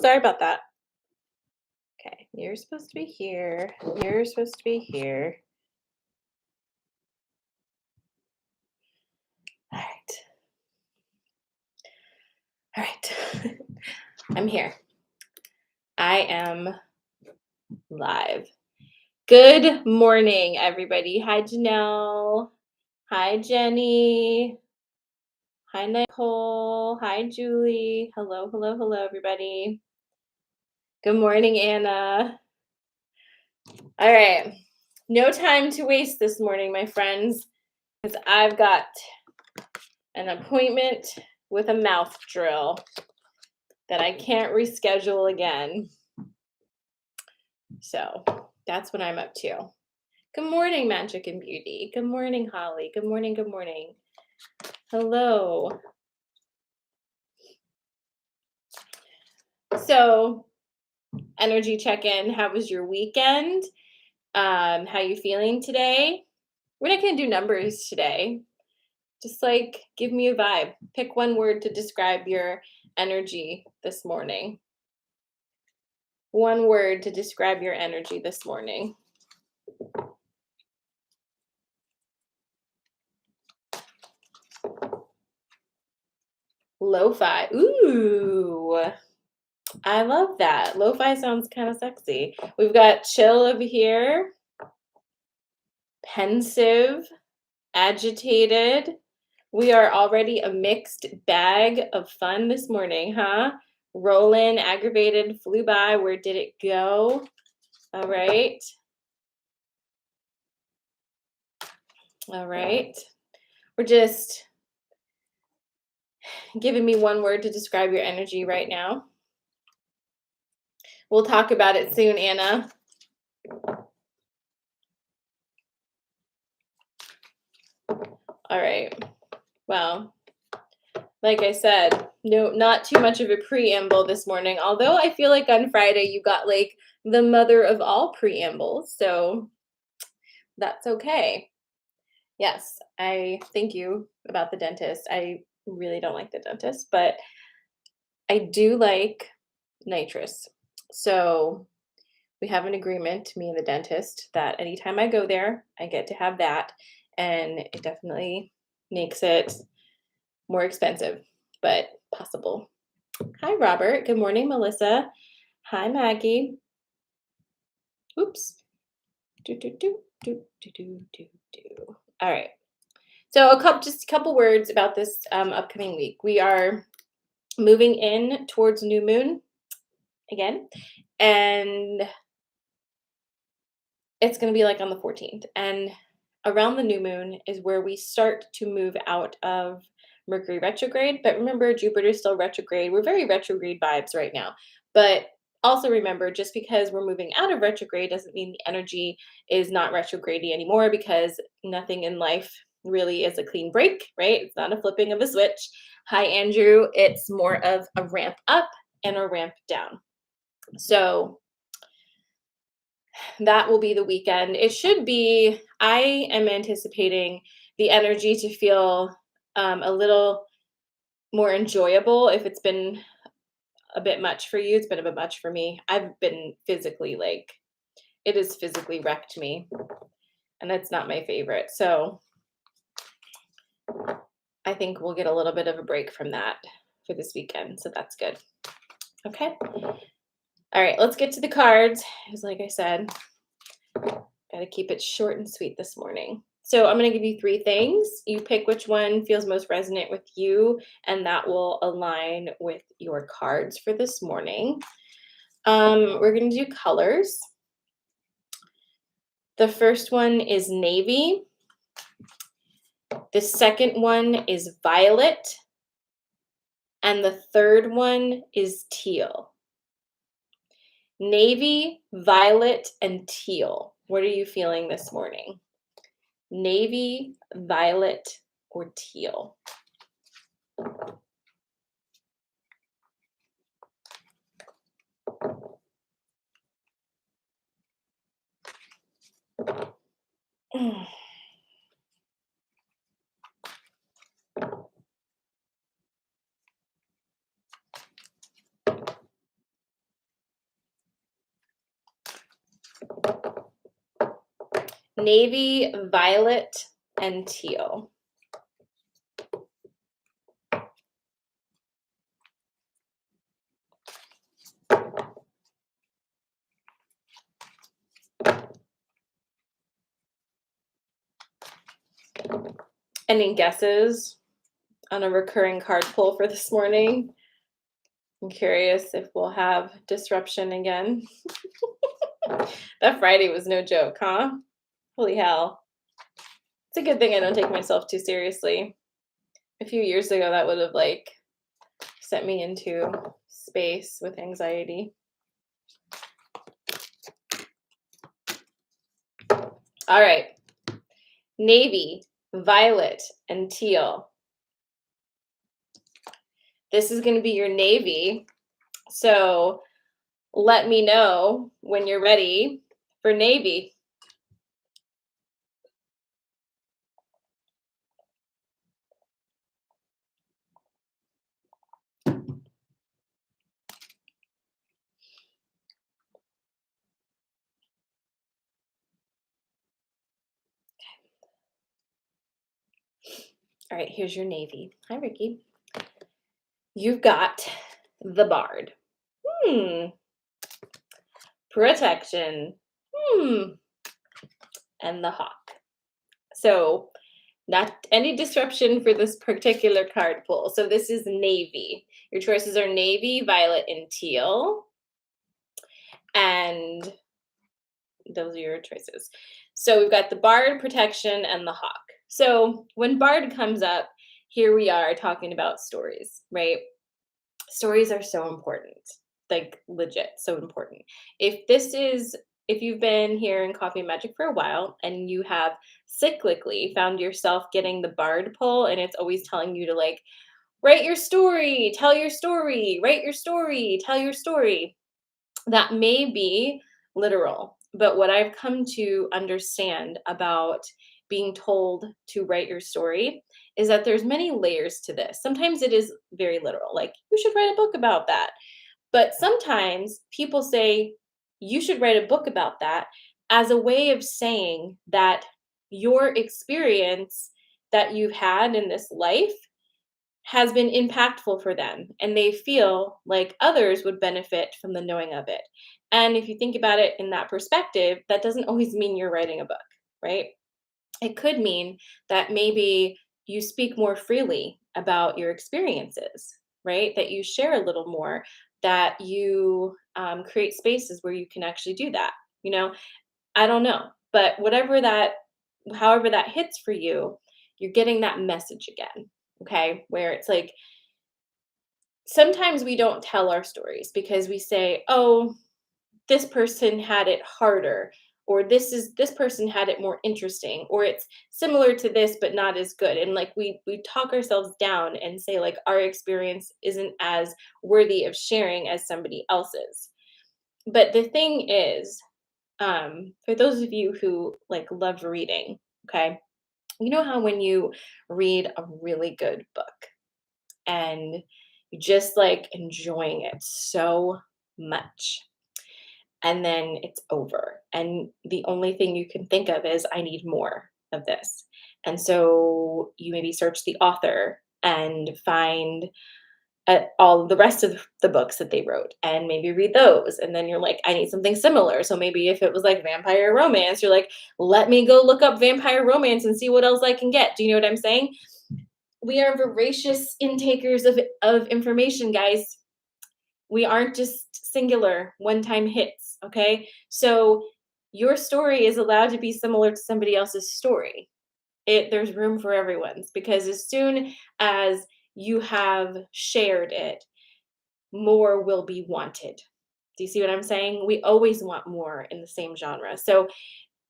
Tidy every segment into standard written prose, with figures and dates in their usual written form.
sorry about that. Okay, you're supposed to be here. You're supposed to be here. All right. All right. I'm here. I am live. Good morning, everybody. Hi, Janelle. Hi, Jenny. Hi, Nicole. Hi, Julie. Hello, hello, hello, everybody. Good morning, Anna. All right. No time to waste this morning, my friends, because I've got an appointment with a mouth drill that I can't reschedule again. So that's what I'm up to. Good morning, Magic and Beauty. Good morning, Holly. Good morning, good morning. Hello. So, energy check-in. How was your weekend? How you feeling today? We're not going to do numbers today. Just like give me a vibe. Pick one word to describe your energy this morning. One word to describe your energy this morning. Lo-fi. Ooh, I love that. Lo-fi sounds kind of sexy. We've got chill over here. Pensive. Agitated. We are already a mixed bag of fun this morning, huh? Rolling, aggravated, flew by. Where did it go? All right. All right. We're just giving me one word to describe your energy right now. We'll talk about it soon, Anna. All right. Well, like I said, no, not too much of a preamble this morning, although I feel like on Friday you got like the mother of all preambles, so that's okay. Yes, I thank you about the dentist. I really don't like the dentist, but I do like nitrous. So we have an agreement, me and the dentist, that anytime I go there, I get to have that. And it definitely makes it more expensive, but possible. Hi, Robert. Good morning, Melissa. Hi, Maggie. Oops. Do, do, do, do, do, do, do, do. All right. So just a couple words about this upcoming week. We are moving in towards new moon again, and it's going to be like on the 14th. And around the new moon is where we start to move out of Mercury retrograde. But remember, Jupiter's still retrograde. We're very retrograde vibes right now. But also remember, just because we're moving out of retrograde doesn't mean the energy is not retrograde anymore, because nothing in life really is a clean break, right? It's not a flipping of a switch. Hi, Andrew. It's more of a ramp up and a ramp down. So that will be the weekend. It should be, I am anticipating the energy to feel a little more enjoyable. If it's been a bit much for you, it's been a bit much for me. I've been physically it has physically wrecked me, and that's not my favorite. So I think we'll get a little bit of a break from that for this weekend. So that's good. Okay. All right, let's get to the cards. As like I said, got to keep it short and sweet this morning. So I'm going to give you three things. You pick which one feels most resonant with you, and that will align with your cards for this morning. We're going to do colors. The first one is navy. The second one is violet. And the third one is teal. Navy, violet, and teal. What are you feeling this morning? Navy, violet, or teal? Navy, violet, and teal. Any guesses on a recurring card pull for this morning? I'm curious if we'll have disruption again. That Friday was no joke, huh? Holy hell. It's a good thing I don't take myself too seriously. A few years ago, that would have like sent me into space with anxiety. All right. Navy, violet, and teal. This is going to be your navy. So let me know when you're ready for navy. All right, here's your navy. Hi, Ricky. You've got the bard. Protection. And the hawk. So not any disruption for this particular card pull. So this is navy. Your choices are navy, violet, and teal. And those are your choices. So we've got the bard, protection, and the hawk. So when bard comes up, here we are talking about stories, right? Stories are so important, like legit, so important. If you've been here in Coffee and Magic for a while and you have cyclically found yourself getting the bard pull and it's always telling you to like write your story, tell your story, write your story, tell your story, that may be literal. But what I've come to understand about being told to write your story is that there's many layers to this. Sometimes it is very literal, like you should write a book about that. But sometimes people say you should write a book about that as a way of saying that your experience that you've had in this life has been impactful for them and they feel like others would benefit from the knowing of it. And if you think about it in that perspective, that doesn't always mean you're writing a book, right? It could mean that maybe you speak more freely about your experiences, right? That you share a little more, that you create spaces where you can actually do that. You know, I don't know, but however that hits for you, you're getting that message again. Okay. Where it's like, sometimes we don't tell our stories because we say, oh, this person had it harder, or this person had it more interesting, or it's similar to this but not as good, and like we talk ourselves down and say like our experience isn't as worthy of sharing as somebody else's. But the thing is, for those of you who like love reading, okay, you know how when you read a really good book and you just like enjoying it so much, and then it's over and the only thing you can think of is I need more of this. And so you maybe search the author and find all the rest of the books that they wrote and maybe read those, and then you're like I need something similar. So maybe if it was like vampire romance, you're like let me go look up vampire romance and see what else I can get. Do you know what I'm saying? We are voracious intakers of information, guys. We aren't just singular one-time hits, okay? So your story is allowed to be similar to somebody else's story. There's room for everyone's, because as soon as you have shared it, more will be wanted. Do you see what I'm saying? We always want more in the same genre. So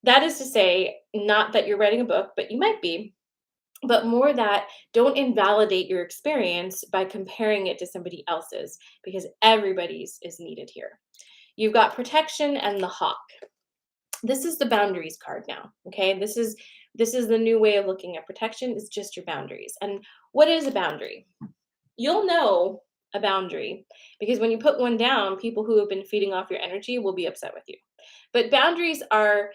that is to say, not that you're writing a book, but you might be, but more that don't invalidate your experience by comparing it to somebody else's, because everybody's is needed here. You've got protection and the hawk. This is the boundaries card now. Okay, this is the new way of looking at protection. Is just your boundaries. And what is a boundary? You'll know a boundary because when you put one down, people who have been feeding off your energy will be upset with you. But boundaries are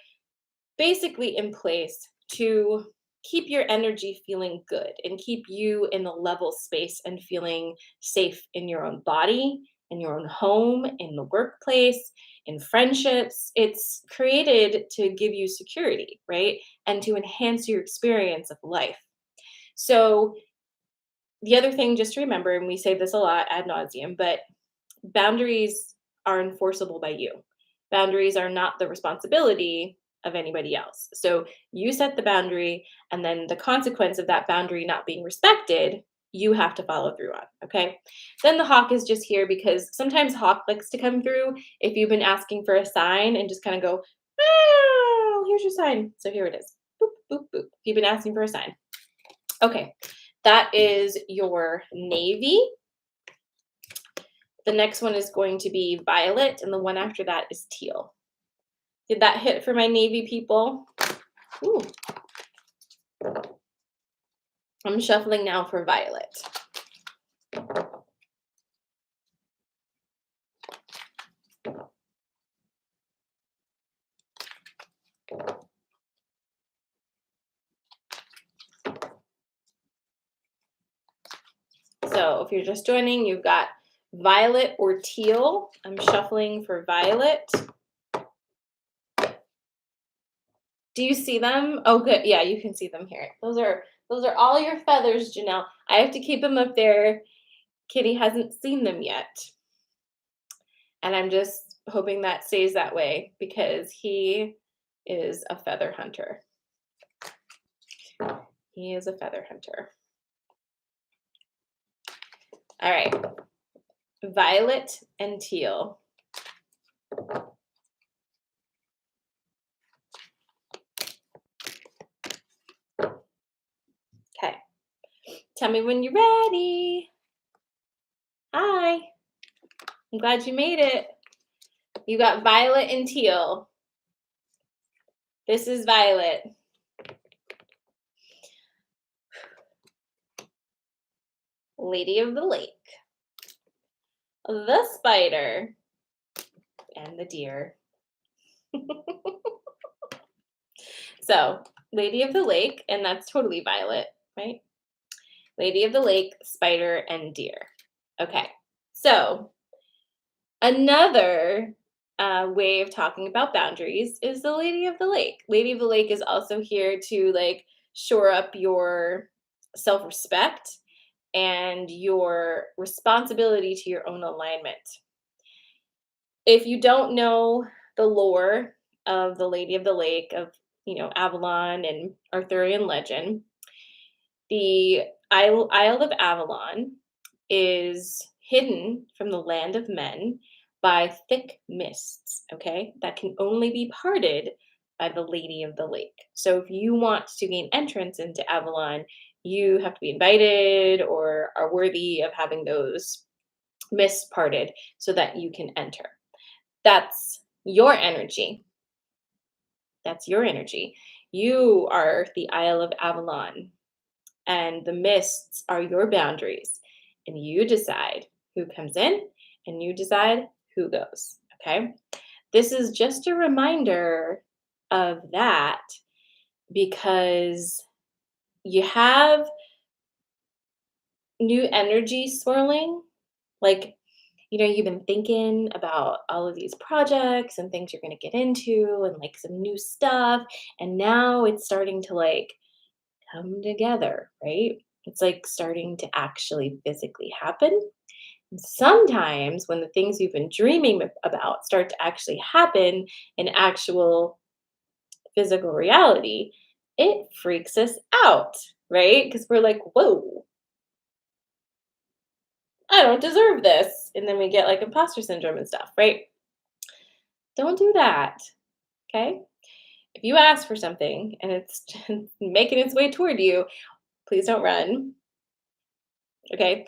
basically in place to keep your energy feeling good and keep you in a level space and feeling safe in your own body, in your own home, in the workplace, in friendships. It's created to give you security, right? And to enhance your experience of life. So, the other thing just to remember, and we say this a lot ad nauseum, but boundaries are enforceable by you. Boundaries are not the responsibility of anybody else. So you set the boundary, and then the consequence of that boundary not being respected, you have to follow through on. Okay. Then the hawk is just here because sometimes hawk likes to come through if you've been asking for a sign and just kind of go, oh, here's your sign. So here it is. Boop, boop, boop. You've been asking for a sign. Okay. That is your navy. The next one is going to be violet, and the one after that is teal. Did that hit for my navy people? Ooh. I'm shuffling now for violet. So if you're just joining, you've got violet or teal. I'm shuffling for violet. Do you see them? Oh, good. Yeah, you can see them here. Those are all your feathers, Janelle. I have to keep them up there. Kitty hasn't seen them yet. And I'm just hoping that stays that way because he is a feather hunter. He is a feather hunter. All right. Violet and teal. Okay. Tell me when you're ready. Hi. I'm glad you made it. You got violet and teal. This is violet. Lady of the lake. The spider. And the deer. So, Lady of the lake, and that's totally violet, right? Lady of the lake, spider, and deer. Okay. So, another way of talking about boundaries is the Lady of the Lake. Lady of the Lake is also here to like shore up your self-respect and your responsibility to your own alignment. If you don't know the lore of the Lady of the Lake, of Avalon and Arthurian legend, the Isle of Avalon is hidden from the land of men by thick mists, okay, that can only be parted by the Lady of the Lake. So if you want to gain entrance into Avalon, you have to be invited or are worthy of having those mists parted so that you can enter. That's your energy. That's your energy. You are the Isle of Avalon, and the mists are your boundaries. And you decide who comes in and you decide who goes. Okay. This is just a reminder of that because you have new energy swirling. Like, you've been thinking about all of these projects and things you're going to get into and like some new stuff. And now it's starting to like come together, right? It's like starting to actually physically happen. And sometimes when the things you've been dreaming about start to actually happen in actual physical reality, it freaks us out, right? Because we're like, whoa, I don't deserve this. And then we get like imposter syndrome and stuff, right? Don't do that. Okay. If you ask for something and it's making its way toward you, please don't run. Okay.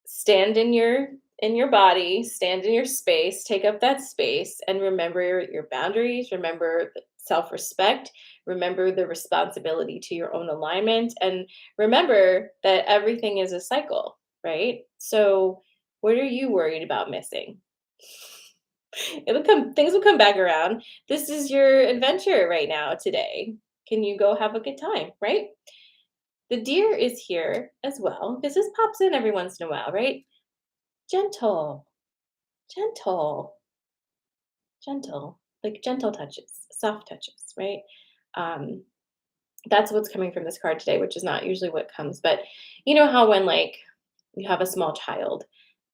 Stand in your body, stand in your space, take up that space, and remember your boundaries, remember self-respect, remember the responsibility to your own alignment, and remember that everything is a cycle, right? So what are you worried about missing? Things will come back around. This is your adventure right now today. Can you go have a good time, right? The deer is here as well because this pops in every once in a while, right? Gentle, gentle, gentle, like gentle touches, soft touches, right? Um, that's what's coming from this card today, which is not usually what comes. But you know how when like you have a small child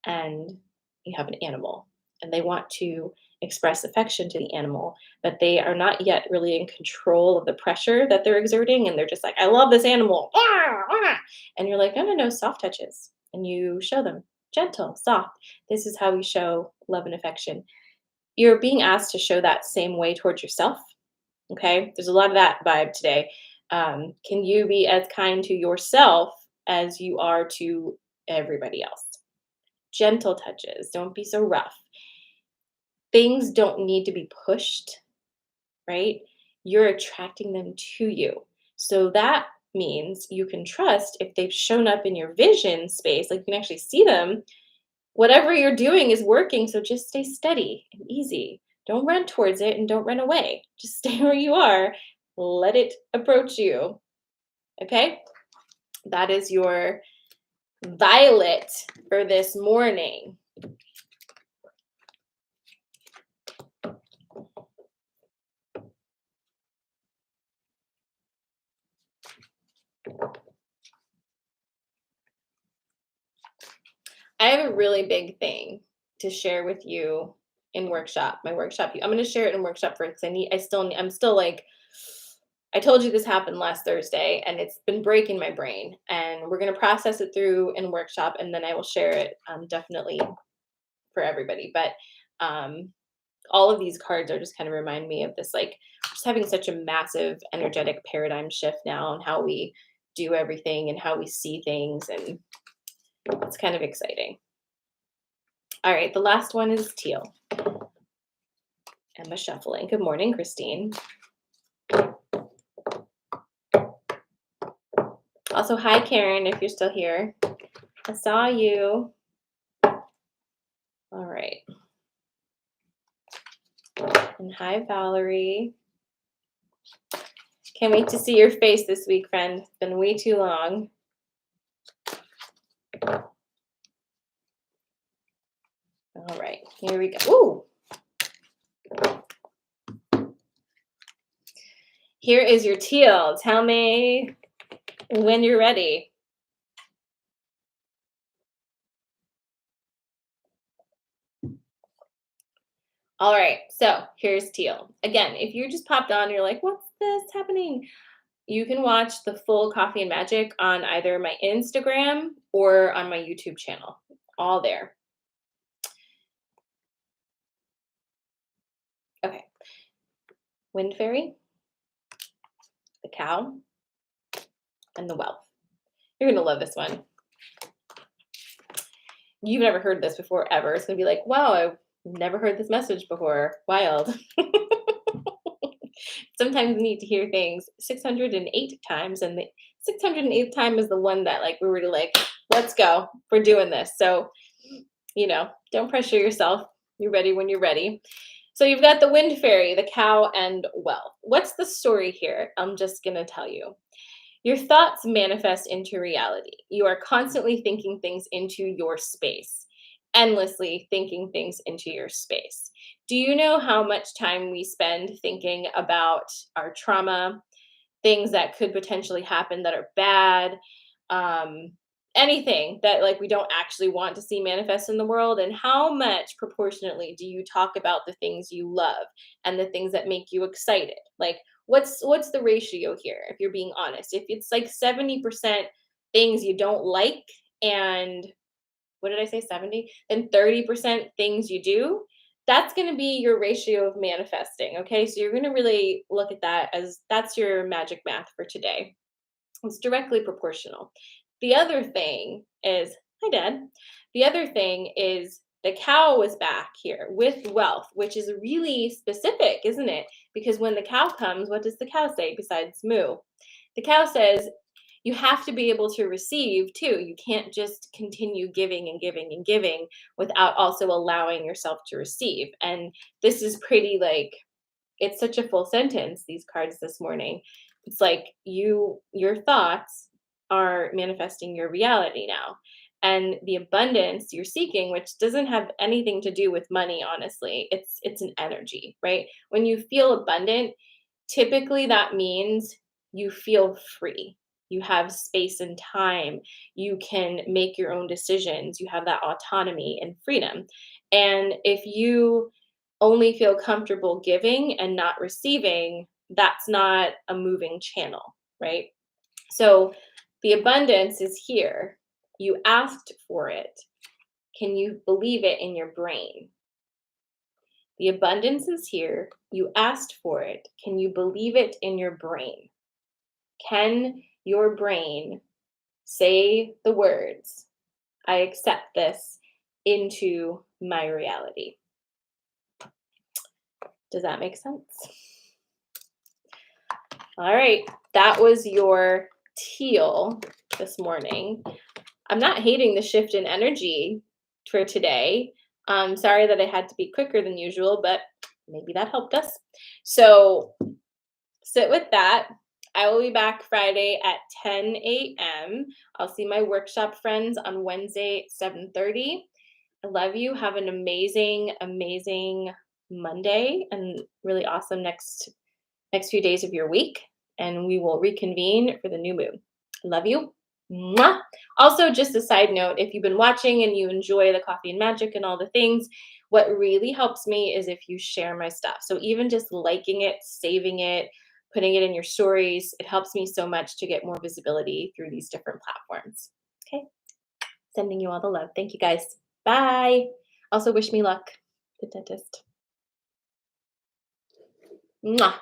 and you have an animal and they want to express affection to the animal, but they are not yet really in control of the pressure that they're exerting. And they're just like, I love this animal. Ah, ah. And you're like, no, no, no, soft touches. And you show them gentle, soft. This is how we show love and affection. You're being asked to show that same way towards yourself. Okay. There's a lot of that vibe today. Can you be as kind to yourself as you are to everybody else? Gentle touches. Don't be so rough. Things don't need to be pushed, right? You're attracting them to you. So that means you can trust if they've shown up in your vision space, like you can actually see them, whatever you're doing is working. So just stay steady and easy. Don't run towards it and don't run away. Just stay where you are. Let it approach you. Okay? That is your violet for this morning. I have a really big thing to share with you in workshop. My workshop. I'm going to share it in workshop first because I'm still like, I told you this happened last Thursday and it's been breaking my brain. And we're going to process it through in workshop and then I will share it definitely for everybody. But all of these cards are just kind of remind me of this, like just having such a massive energetic paradigm shift now and how we do everything and how we see things. And it's kind of exciting. All right, the last one is teal. Emma shuffling. Good morning, Christine. Also, hi, Karen, if you're still here. I saw you. All right. And hi, Valerie. Can't wait to see your face this week, friend. It's been way too long. All right, here we go. Ooh. Here is your teal. Tell me when you're ready. All right, so here's teal. Again, if you just popped on, you're like, what's this happening? You can watch the full Coffee and Magic on either my Instagram or on my YouTube channel. All there. Okay. Wind Fairy, the cow, and the wealth. You're going to love this one. You've never heard this before ever. It's going to be like, wow, I've never heard this message before. Wild. Sometimes we need to hear things 608 times, and the 608th time is the one that like we were like, let's go. We're doing this. So, don't pressure yourself. You're ready when you're ready. So you've got the Wind Fairy, the cow, and wealth. What's the story here? I'm just going to tell you. Your thoughts manifest into reality. You are constantly thinking things into your space, endlessly thinking things into your space. Do you know how much time we spend thinking about our trauma, things that could potentially happen that are bad, anything that like we don't actually want to see manifest in the world? And how much proportionately do you talk about the things you love and the things that make you excited? Like what's the ratio here, if you're being honest? If it's like 70% things you don't like and what did I say, 70? Then 30% things you do, that's going to be your ratio of manifesting. Okay. So you're going to really look at that as that's your magic math for today. It's directly proportional. The other thing is, hi, Dad. The other thing is the cow was back here with wealth, which is really specific, isn't it? Because when the cow comes, what does the cow say besides moo? The cow says, you have to be able to receive too. You can't just continue giving and giving and giving without also allowing yourself to receive. And this is pretty like, it's such a full sentence, these cards this morning. It's like your thoughts are manifesting your reality now. And the abundance you're seeking, which doesn't have anything to do with money, honestly, it's an energy, right? When you feel abundant, typically that means you feel free. You have space and time. You can make your own decisions. You have that autonomy and freedom. And if you only feel comfortable giving and not receiving, that's not a moving channel, right? So the abundance is here. You asked for it. Can you believe it in your brain? The abundance is here. You asked for it. Can you believe it in your brain? Can your brain say the words, I accept this into my reality? Does that make sense? All right, that was your teal this morning. I'm not hating the shift in energy for today. I'm sorry that I had to be quicker than usual, but maybe that helped us. So sit with that. I will be back Friday at 10 a.m. I'll see my workshop friends on Wednesday at 7:30. I love you. Have an amazing, amazing Monday and really awesome next few days of your week. And we will reconvene for the new moon. Love you. Mwah. Also, just a side note, if you've been watching and you enjoy the Coffee and Magic and all the things, what really helps me is if you share my stuff. So even just liking it, saving it, putting it in your stories, it helps me so much to get more visibility through these different platforms. Okay. Sending you all the love. Thank you guys. Bye. Also, wish me luck, the dentist. Mwah.